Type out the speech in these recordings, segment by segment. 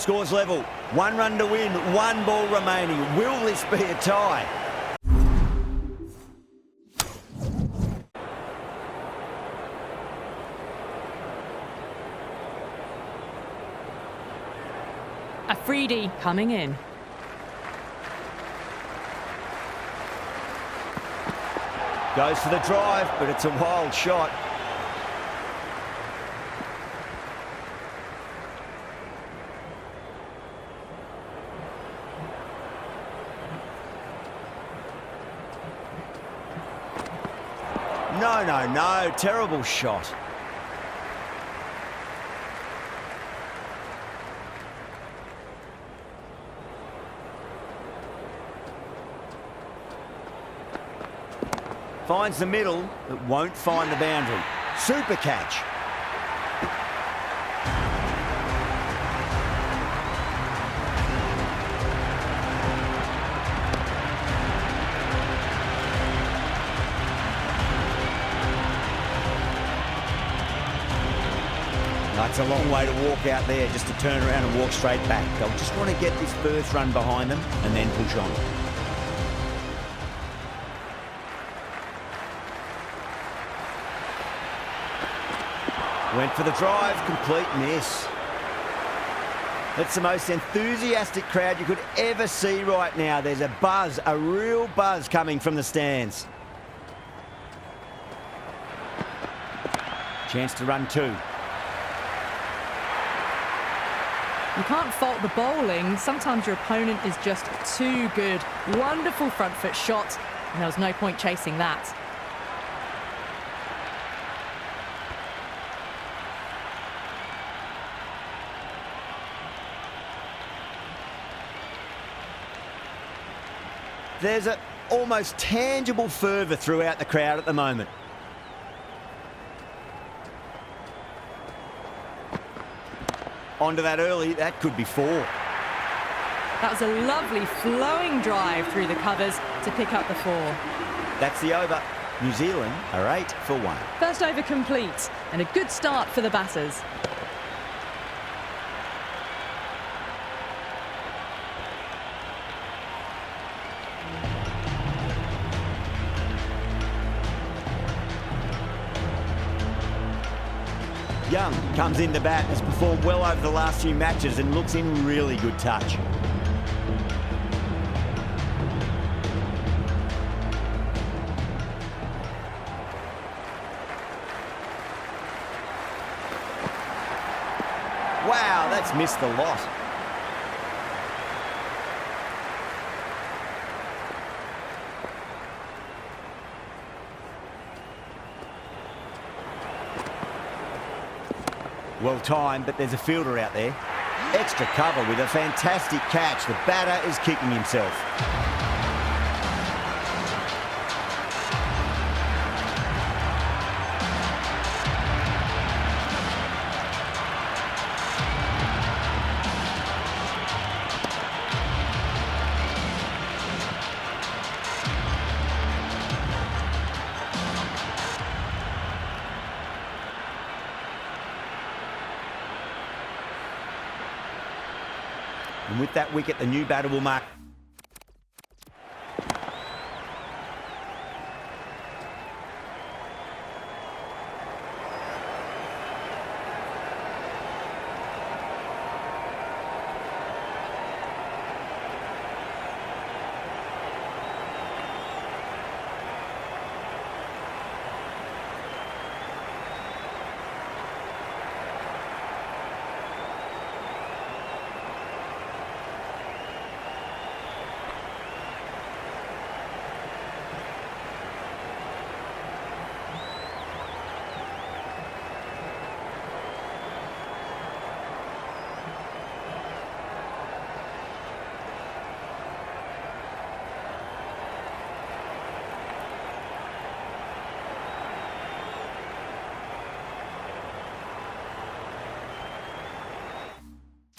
Scores level. 1 run to win, 1 ball remaining. Will this be a tie? Afridi coming in. Goes for the drive, but it's a wild shot. No. Terrible shot. Finds the middle, but won't find the boundary. Super catch. That's a long way to walk out there just to turn around and walk straight back. They'll just want to get this first run behind them and then push on. Went for the drive, complete miss. That's the most enthusiastic crowd you could ever see right now. There's a buzz, a real buzz coming from the stands. Chance to run 2. You can't fault the bowling. Sometimes your opponent is just too good. Wonderful front foot shot, and there was no point chasing that. There's an almost tangible fervour throughout the crowd at the moment. Onto that early, that could be 4. That was a lovely flowing drive through the covers to pick up the 4. That's the over. New Zealand are 8 for 1. First over complete, and a good start for the batters. Young comes in to bat, has performed well over the last few matches and looks in really good touch. Wow, that's missed a lot. Well timed, but there's a fielder out there. Extra cover with a fantastic catch. The batter is kicking himself. And with that wicket, the new batter will mark.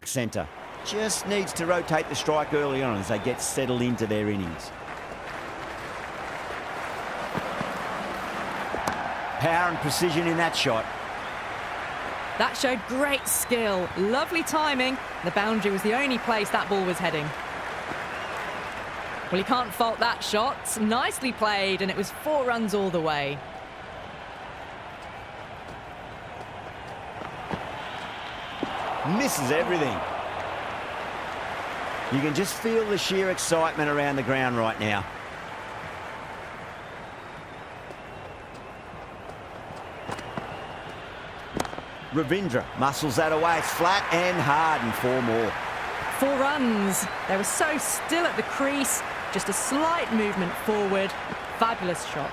Centre. Just needs to rotate the strike early on as they get settled into their innings. Power and precision in that shot. That showed great skill, lovely timing. The boundary was the only place that ball was heading. Well, he can't fault that shot. Nicely played, and it was 4 runs all the way. Misses everything. You can just feel the sheer excitement around the ground right now. Ravindra muscles that away. It's flat and hard, and 4 more. 4 runs. They were so still at the crease. Just a slight movement forward. Fabulous shot.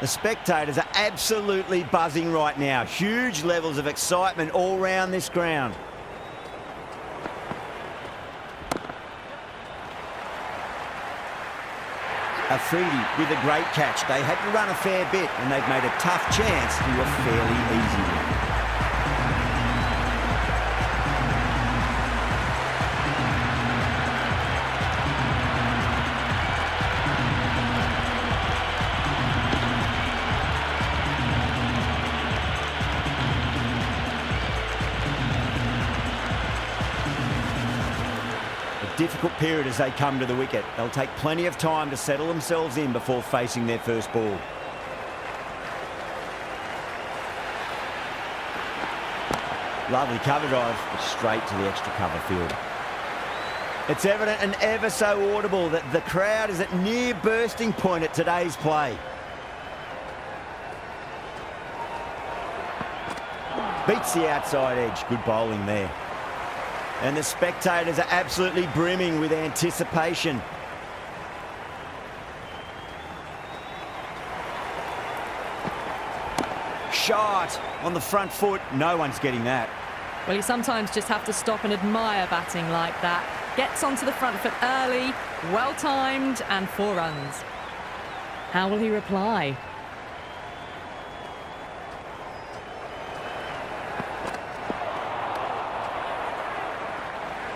The spectators are absolutely buzzing right now. Huge levels of excitement all round this ground. Afridi with a great catch. They had to run a fair bit, and they've made a tough chance into a fairly easy one. Difficult period as they come to the wicket. They'll take plenty of time to settle themselves in before facing their first ball. Lovely cover drive, but straight to the extra cover fielder. It's evident and ever so audible that the crowd is at near bursting point at today's play. Beats the outside edge. Good bowling there. And the spectators are absolutely brimming with anticipation. Shot on the front foot. No one's getting that. Well, you sometimes just have to stop and admire batting like that. Gets onto the front foot early, well-timed, and 4 runs. How will he reply?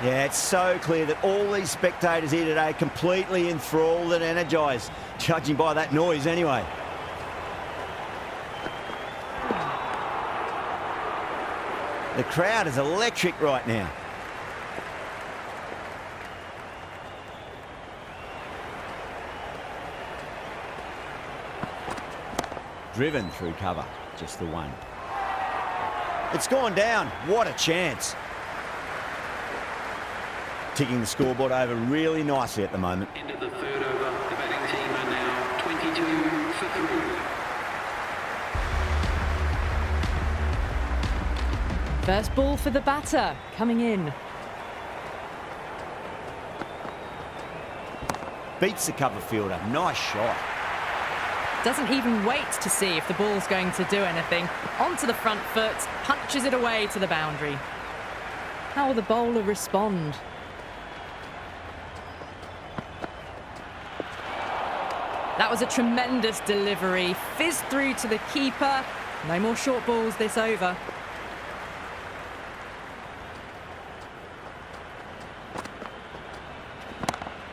Yeah, it's so clear that all these spectators here today are completely enthralled and energised, judging by that noise anyway. The crowd is electric right now. Driven through cover, just the one. It's gone down. What a chance. Ticking the scoreboard over really nicely at the moment. End of the 3rd over. The batting team are now 22 for 3. First ball for the batter, coming in. Beats the cover fielder. Nice shot. Doesn't even wait to see if the ball's going to do anything. Onto the front foot, punches it away to the boundary. How will the bowler respond? That was a tremendous delivery. Fizzed through to the keeper. No more short balls this over.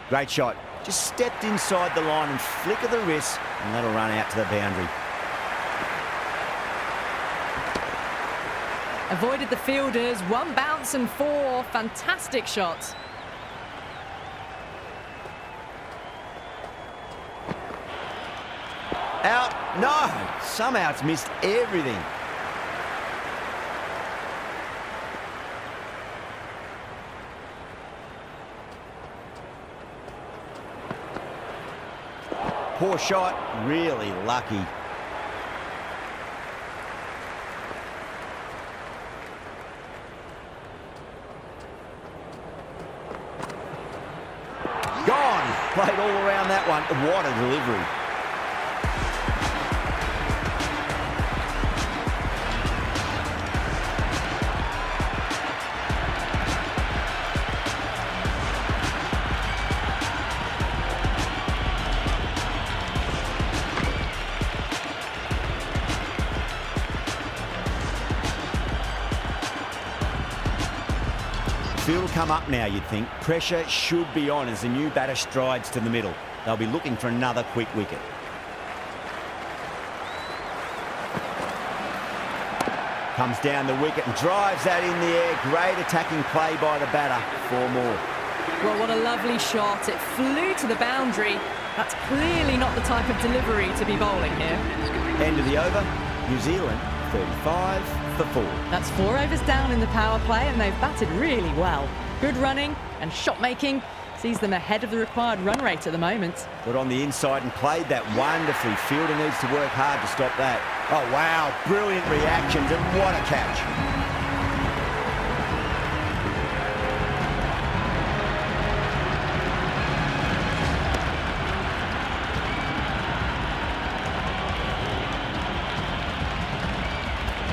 Great shot. Just stepped inside the line and flick of the wrist, and that'll run out to the boundary. Avoided the fielders. 1 bounce and 4. Fantastic shot. Out. No. Somehow it's missed everything. Poor shot. Really lucky. Gone. Played all around that one. What a delivery. Field will come up now, you'd think. Pressure should be on as the new batter strides to the middle. They'll be looking for another quick wicket. Comes down the wicket and drives that in the air. Great attacking play by the batter. 4 more. Well, what a lovely shot. It flew to the boundary. That's clearly not the type of delivery to be bowling here. End of the over. New Zealand 35 for 4. That's 4 overs down in the power play, and they've batted really well. Good running and shot making sees them ahead of the required run rate at the moment. Got on the inside and played that wonderfully. Fielder needs to work hard to stop that. Oh, wow. Brilliant reactions, and what a catch.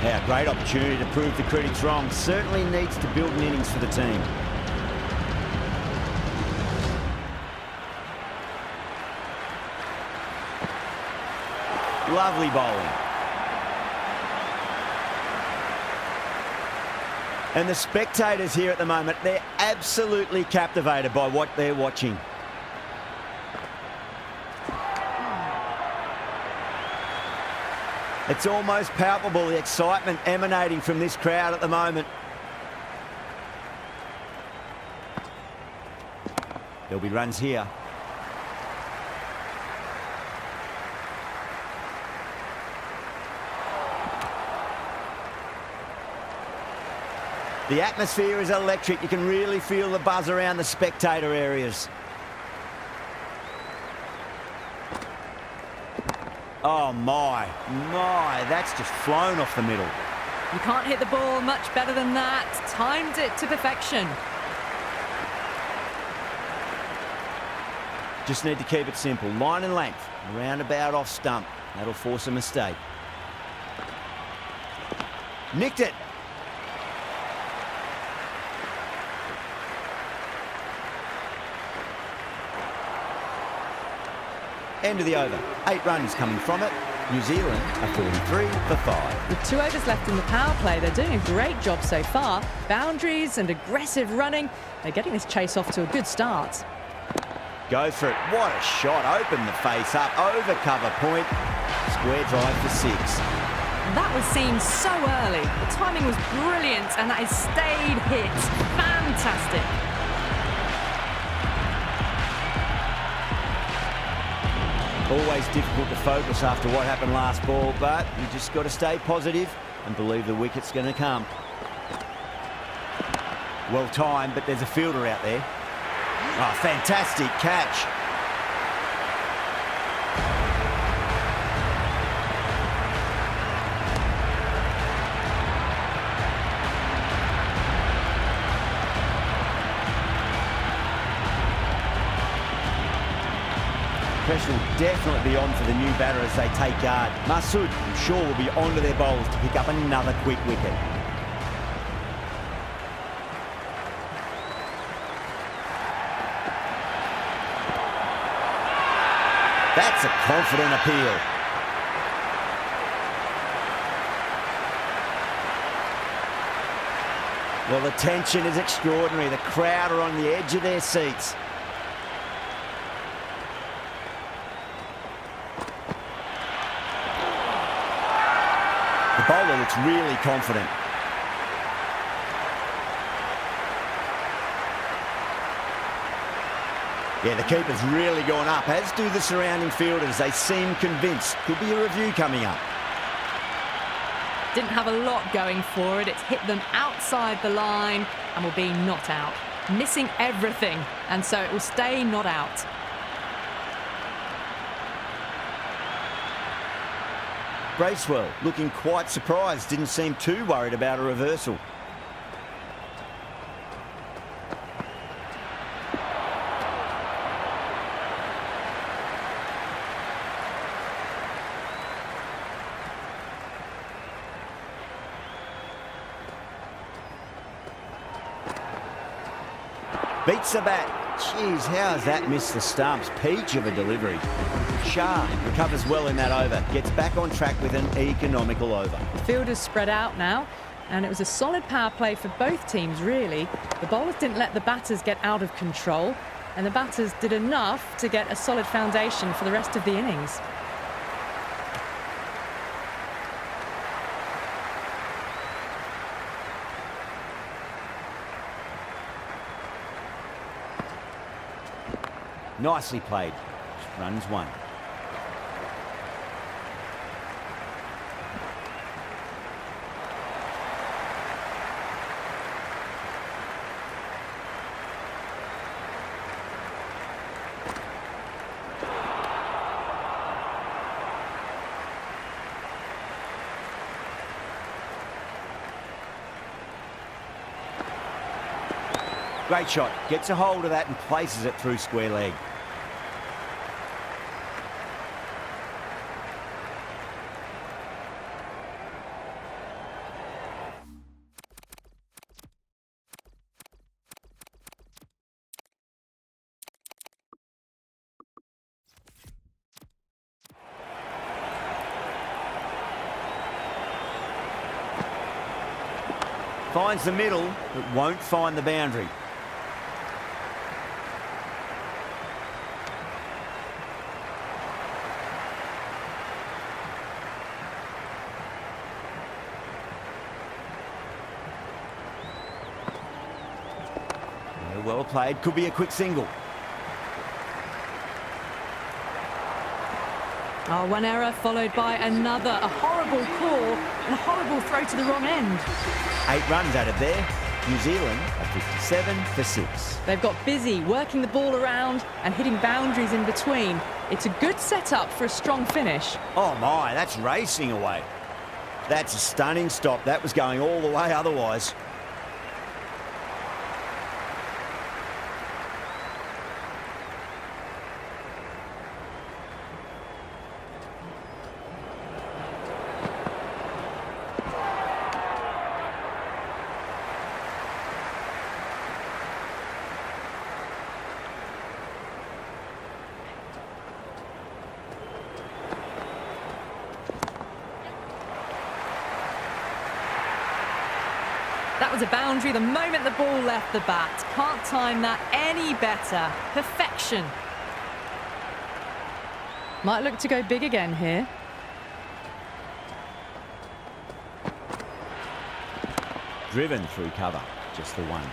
Yeah, great opportunity to prove the critics wrong. Certainly needs to build an innings for the team. Lovely bowling. And the spectators here at the moment, they're absolutely captivated by what they're watching. It's almost palpable, the excitement emanating from this crowd at the moment. There'll be runs here. The atmosphere is electric. You can really feel the buzz around the spectator areas. Oh my, that's just flown off the middle. You can't hit the ball much better than that. Timed it to perfection. Just need to keep it simple. Line and length, roundabout off stump. That'll force a mistake. Nicked it. End of the over. 8 runs coming from it. New Zealand are 43 for 5. With 2 overs left in the power play, they're doing a great job so far. Boundaries and aggressive running. They're getting this chase off to a good start. Go for it. What a shot. Open the face up. Over cover point. Square drive for 6. That was seen so early. The timing was brilliant, and that has stayed hit. Fantastic. Always difficult to focus after what happened last ball, but you just got to stay positive and believe the wicket's going to come. Well timed, but there's a fielder out there. Oh, fantastic catch. Pressure will definitely be on for the new batter as they take guard. Masood, I'm sure, will be onto their bowls to pick up another quick wicket. That's a confident appeal. Well, the tension is extraordinary. The crowd are on the edge of their seats. The bowler looks really confident. Yeah, the keeper's really gone up, as do the surrounding fielders. They seem convinced. Could be a review coming up. Didn't have a lot going for it. It's hit them outside the line and will be not out. Missing everything, and so it will stay not out. Bracewell looking quite surprised. Didn't seem too worried about a reversal. Beats the bat. Jeez, how has that missed the stumps? Peach of a delivery. Shah recovers well in that over. Gets back on track with an economical over. The fielders spread out now, and it was a solid power play for both teams, really. The bowlers didn't let the batters get out of control. and the batters did enough to get a solid foundation for the rest of the innings. Nicely played. Runs one. Great shot. Gets a hold of that and places it through square leg. Finds the middle, but won't find the boundary. Well played, could be a quick single. Oh, one error followed by another. A horrible call and a horrible throw to the wrong end. 8 runs out of there. New Zealand are 57 for 6. They've got busy working the ball around and hitting boundaries in between. It's a good setup for a strong finish. Oh my, that's racing away. That's a stunning stop. That was going all the way otherwise. That was a boundary the moment the ball left the bat. Can't time that any better. Perfection. Might look to go big again here. Driven through cover, just the one.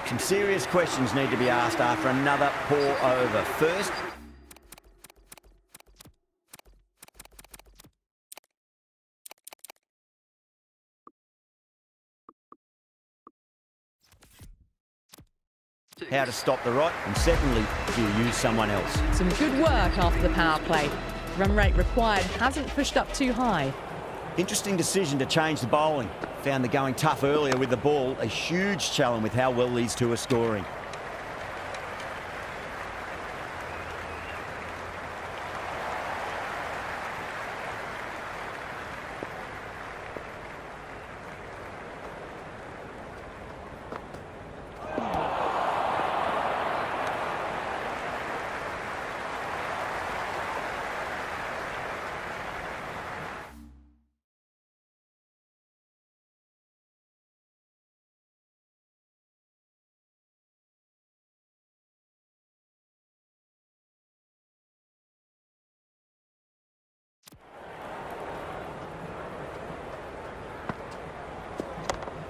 Some serious questions need to be asked after another poor over. First, how to stop the rot, and secondly, do you use someone else? Some good work after the power play. Run rate required hasn't pushed up too high. Interesting decision to change the bowling. Found the going tough earlier with the ball. A huge challenge with how well these two are scoring.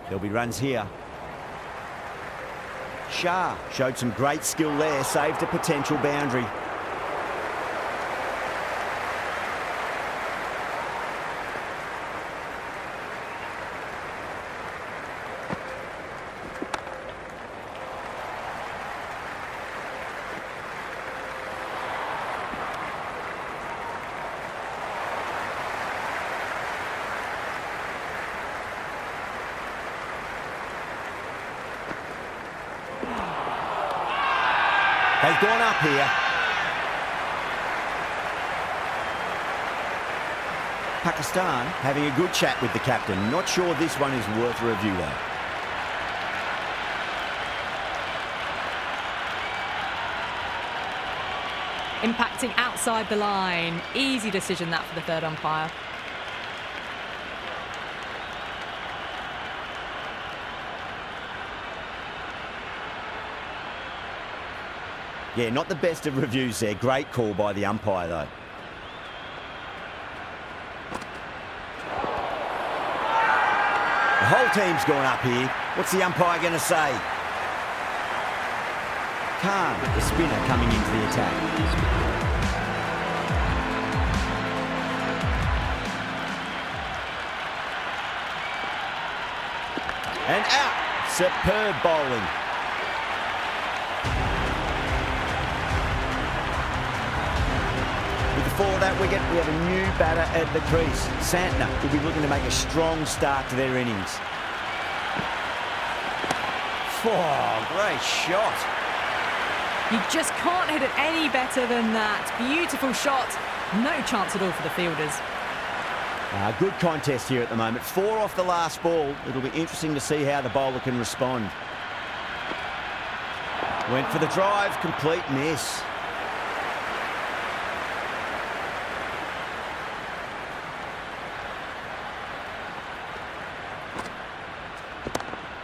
There'll be runs here. Shah showed some great skill there, saved a potential boundary. has gone up here. Pakistan having a good chat with the captain. Not sure this one is worth a review though. Impacting outside the line. Easy decision that for the third umpire. Yeah, not the best of reviews there. Great call by the umpire though. The whole team's gone up here. What's the umpire going to say? Khan, the spinner, coming into the attack. And out. Superb bowling. With the 4 of that wicket, we have a new batter at the crease. Santner will be looking to make a strong start to their innings. Oh, great shot. You just can't hit it any better than that. Beautiful shot. No chance at all for the fielders. Good contest here at the moment. 4 off the last ball. It'll be interesting to see how the bowler can respond. Went for the drive. Complete miss.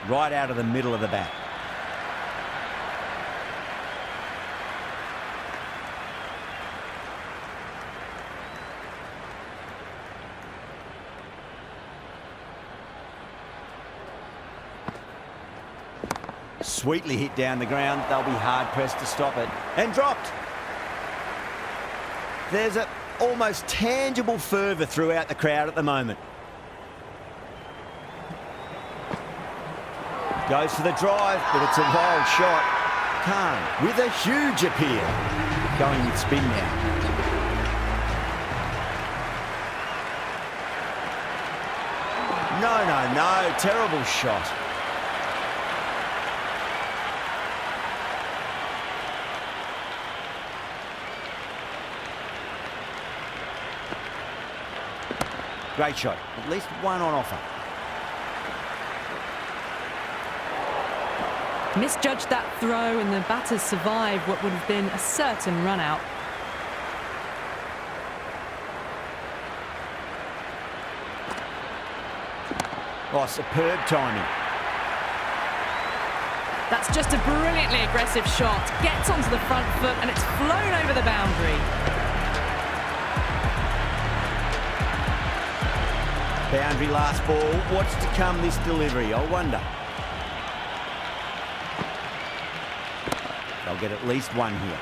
Right out of the middle of the bat. Sweetly hit down the ground. They'll be hard-pressed to stop it. And dropped. There's an almost tangible fervour throughout the crowd at the moment. Goes for the drive, but it's a wild shot. Khan with a huge appeal. Going with spin now. No. Terrible shot. Great shot. At least one on offer. Misjudged that throw and the batters survived what would have been a certain run out. Oh, superb timing. That's just a brilliantly aggressive shot. Gets onto the front foot and it's flown over the boundary. Boundary last ball. What's to come this delivery? I wonder. They'll get at least one here.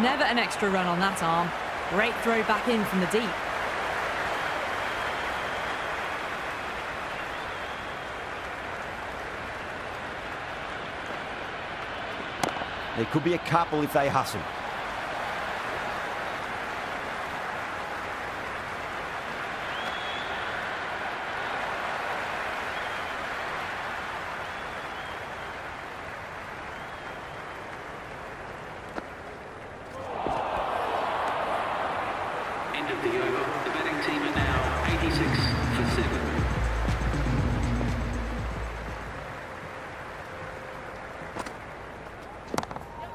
Never an extra run on that arm. Great throw back in from the deep. There could be a couple if they hustle. End of the over. The batting team are now 86 for 7.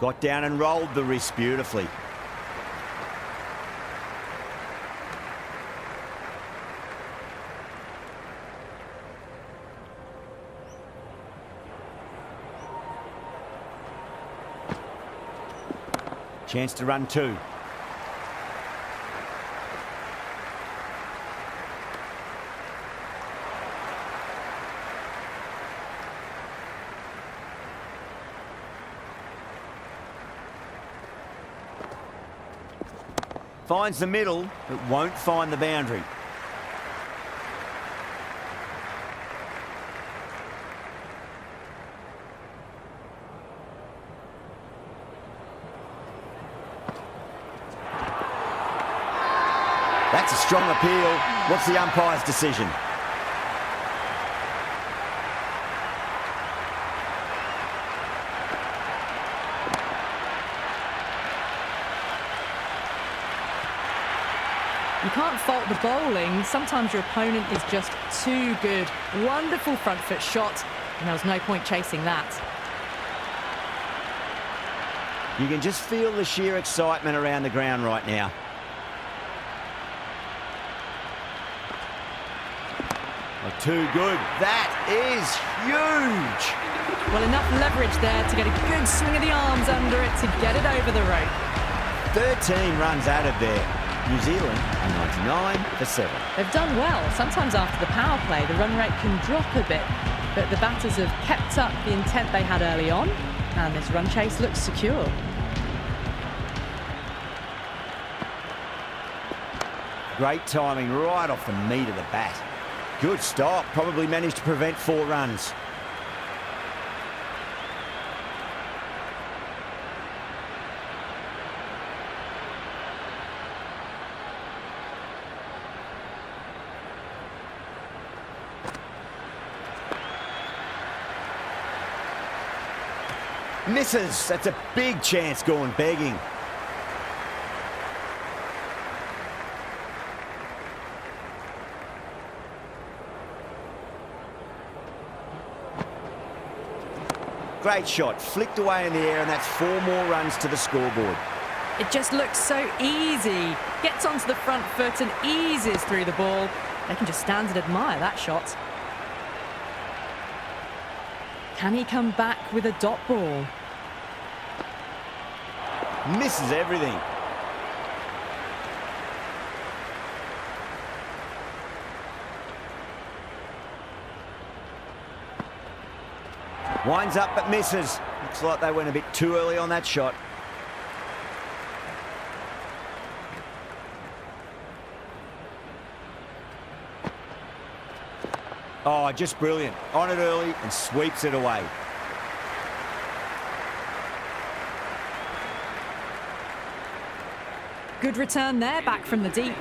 Got down and rolled the wrist beautifully. Chance to run 2. Finds the middle, but won't find the boundary. That's a strong appeal. What's the umpire's decision? You can't fault the bowling. Sometimes your opponent is just too good. Wonderful front foot shot, and there was no point chasing that. You can just feel the sheer excitement around the ground right now. Oh, too good. That is huge. Well, enough leverage there to get a good swing of the arms under it to get it over the rope. 13 runs added there. New Zealand are 99 for 7. They've done well. Sometimes after the power play, the run rate can drop a bit, but the batters have kept up the intent they had early on, and this run chase looks secure. Great timing right off the meat of the bat. Good stop. Probably managed to prevent 4 runs. Misses. That's a big chance going begging. Great shot. Flicked away in the air, and that's 4 more runs to the scoreboard. It just looks so easy. Gets onto the front foot and eases through the ball. They can just stand and admire that shot. Can he come back with a dot ball? Misses everything. Winds up but misses. Looks like they went a bit too early on that shot. Oh, just brilliant. On it early and sweeps it away. Good return there, back from the deep.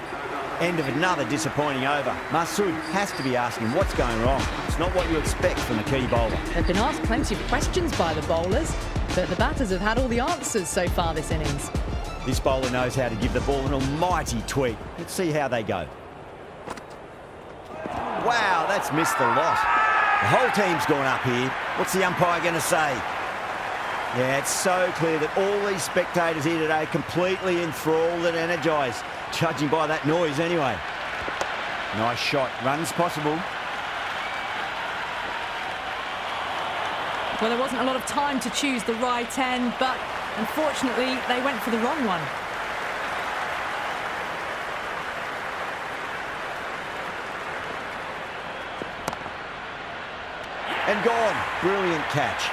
End of another disappointing over. Masood has to be asking what's going wrong. It's not what you expect from a key bowler. They've been asked plenty of questions by the bowlers, but the batters have had all the answers so far this innings. This bowler knows how to give the ball an almighty tweak. Let's see how they go. Wow, that's missed a lot. The whole team's gone up here. What's the umpire going to say? Yeah, it's so clear that all these spectators here today are completely enthralled and energised, judging by that noise anyway. Nice shot. Runs possible. Well, there wasn't a lot of time to choose the right end, but unfortunately, they went for the wrong one. And gone. Brilliant catch.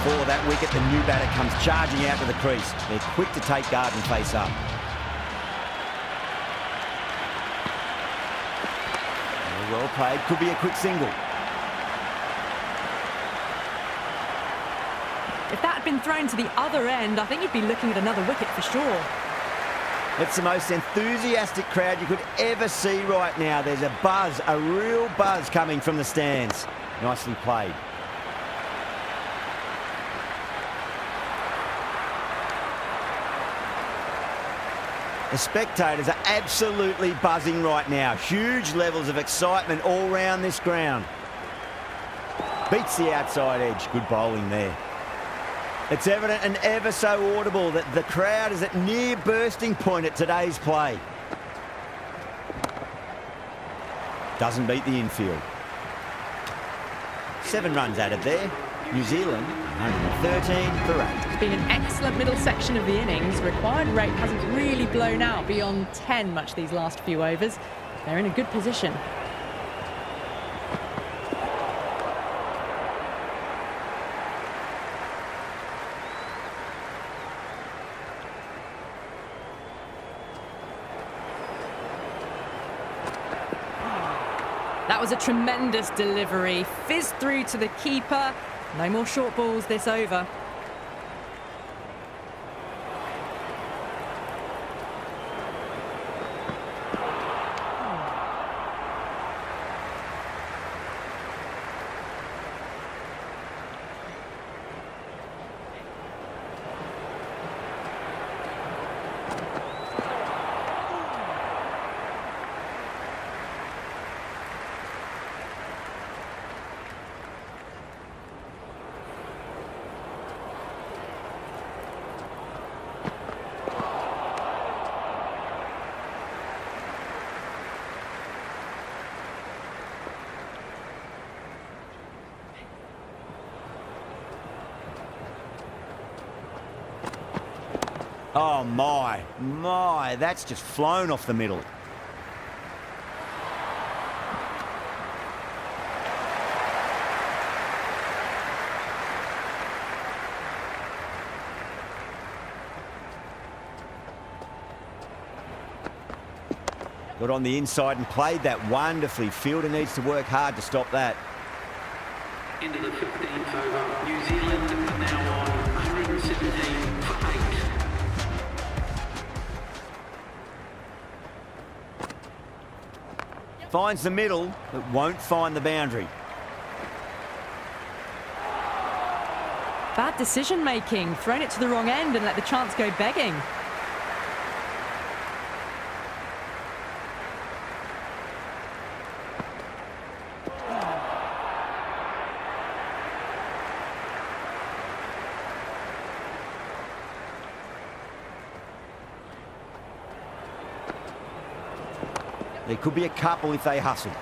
Before that wicket, the new batter comes charging out to the crease. They're quick to take guard and face up. Well played. Could be a quick single. If that had been thrown to the other end, I think you'd be looking at another wicket for sure. It's the most enthusiastic crowd you could ever see right now. There's a buzz, a real buzz coming from the stands. Nicely played. The spectators are absolutely buzzing right now. Huge levels of excitement all round this ground. Beats the outside edge. Good bowling there. It's evident and ever so audible that the crowd is at near bursting point at today's play. Doesn't beat the infield. 7 runs added there. New Zealand, 113 for 8. It's been an excellent middle section of the innings. Required rate hasn't really blown out beyond 10 much these last few overs. They're in a good position. That was a tremendous delivery. Fizzed through to the keeper. No more short balls this over. Oh, my, that's just flown off the middle. Got on the inside and played that wonderfully. Fielder needs to work hard to stop that. Into the 15th over. New Zealand now on 117 for 8. Finds the middle, but won't find the boundary. Bad decision making. Thrown it to the wrong end and let the chance go begging. There could be a couple if they hustle.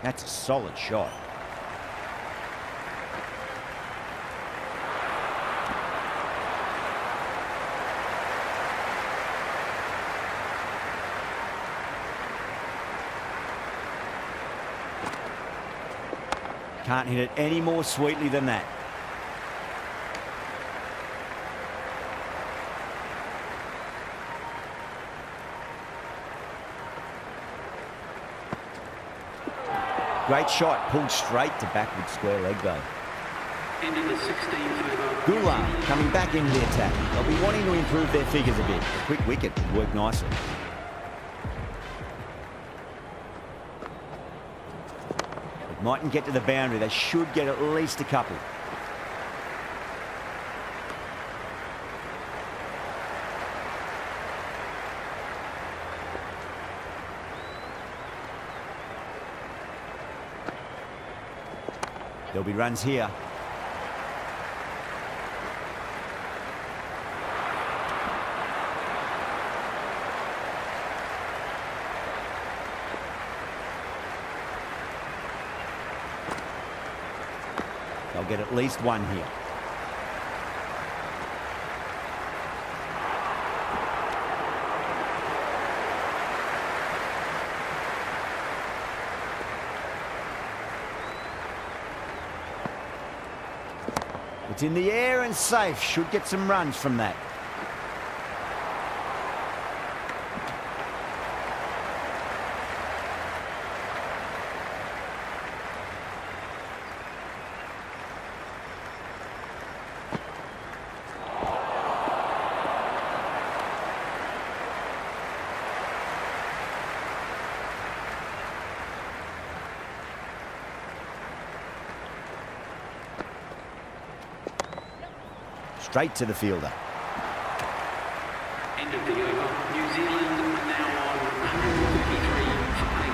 That's a solid shot. Can't hit it any more sweetly than that. Great shot, pulled straight to backward square leg though. Into the 16th over. Gulam coming back into the attack. They'll be wanting to improve their figures a bit. A quick wicket would work nicely. Mightn't get to the boundary. They should get at least a couple. There'll be runs here. They'll get at least one here. It's in the air and safe. Should get some runs from that. Straight to the fielder. End of the over. New Zealand now on 133 for 8.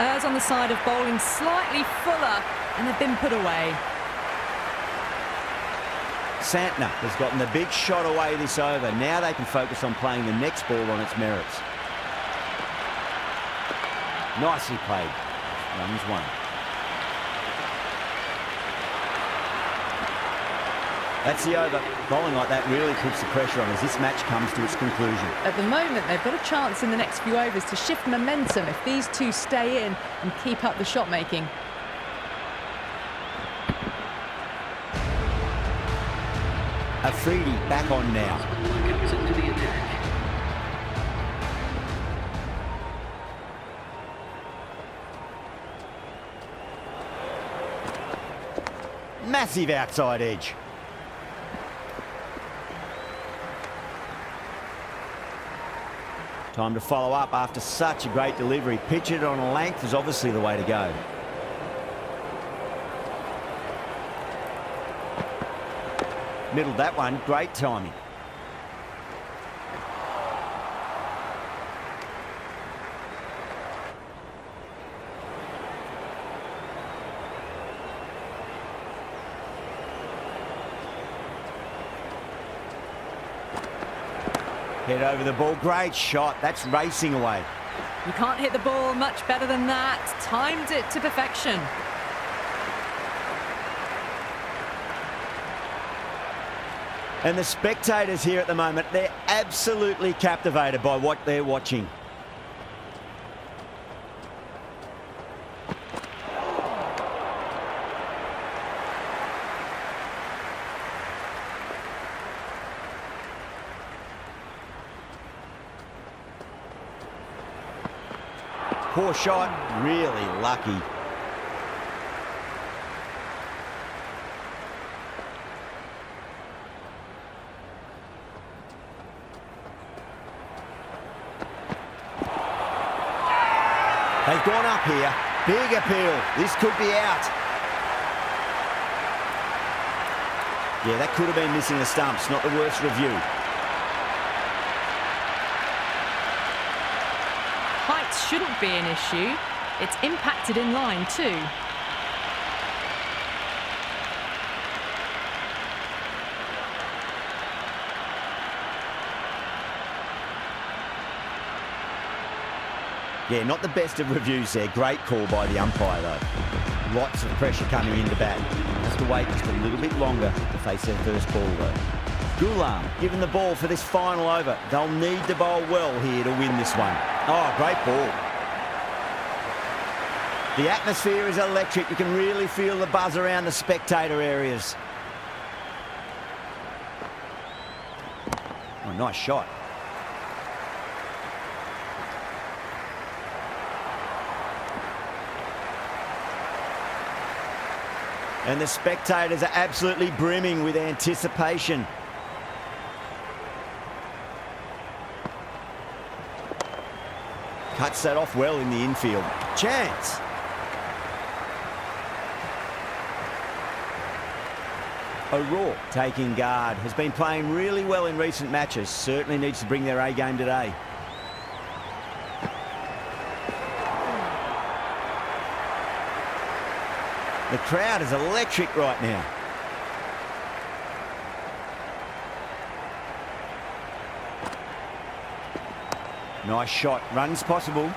Errs on the side of bowling slightly fuller, and they've been put away. Santner has gotten the big shot away this over. Now they can focus on playing the next ball on its merits. Nicely played. Runs one. That's the over. Bowling like that really puts the pressure on as this match comes to its conclusion. At the moment, they've got a chance in the next few overs to shift momentum if these two stay in and keep up the shot making. Afridi back on now. Comes into the attack. Massive outside edge. Time to follow up after such a great delivery. Pitch it on a length is obviously the way to go. Middled that one, great timing. Head over the ball, great shot, that's racing away. You can't hit the ball much better than that. Timed it to perfection. And the spectators here at the moment, they're absolutely captivated by what they're watching. Poor shot, really lucky. They've gone up here. Big appeal. This could be out. Yeah, that could have been missing the stumps. Not the worst review. Height shouldn't be an issue. It's impacted in line too. Yeah, not the best of reviews there. Great call by the umpire, though. Lots of pressure coming into bat. Has to wait just a little bit longer to face their first ball, though. Ghulam given the ball for this final over. They'll need to bowl well here to win this one. Oh, great ball. The atmosphere is electric. You can really feel the buzz around the spectator areas. Oh, nice shot. And the spectators are absolutely brimming with anticipation. Cuts that off well in the infield. Chance. O'Rourke taking guard. Has been playing really well in recent matches. Certainly needs to bring their A game today. The crowd is electric right now. Nice shot. Runs possible.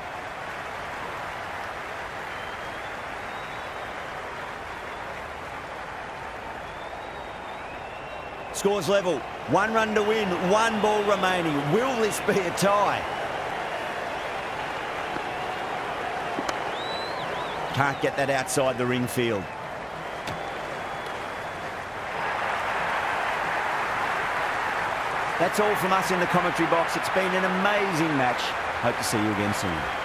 Scores level. 1 run to win. 1 ball remaining. Will this be a tie? Can't get that outside the ring field. That's all from us in the commentary box. It's been an amazing match. Hope to see you again soon.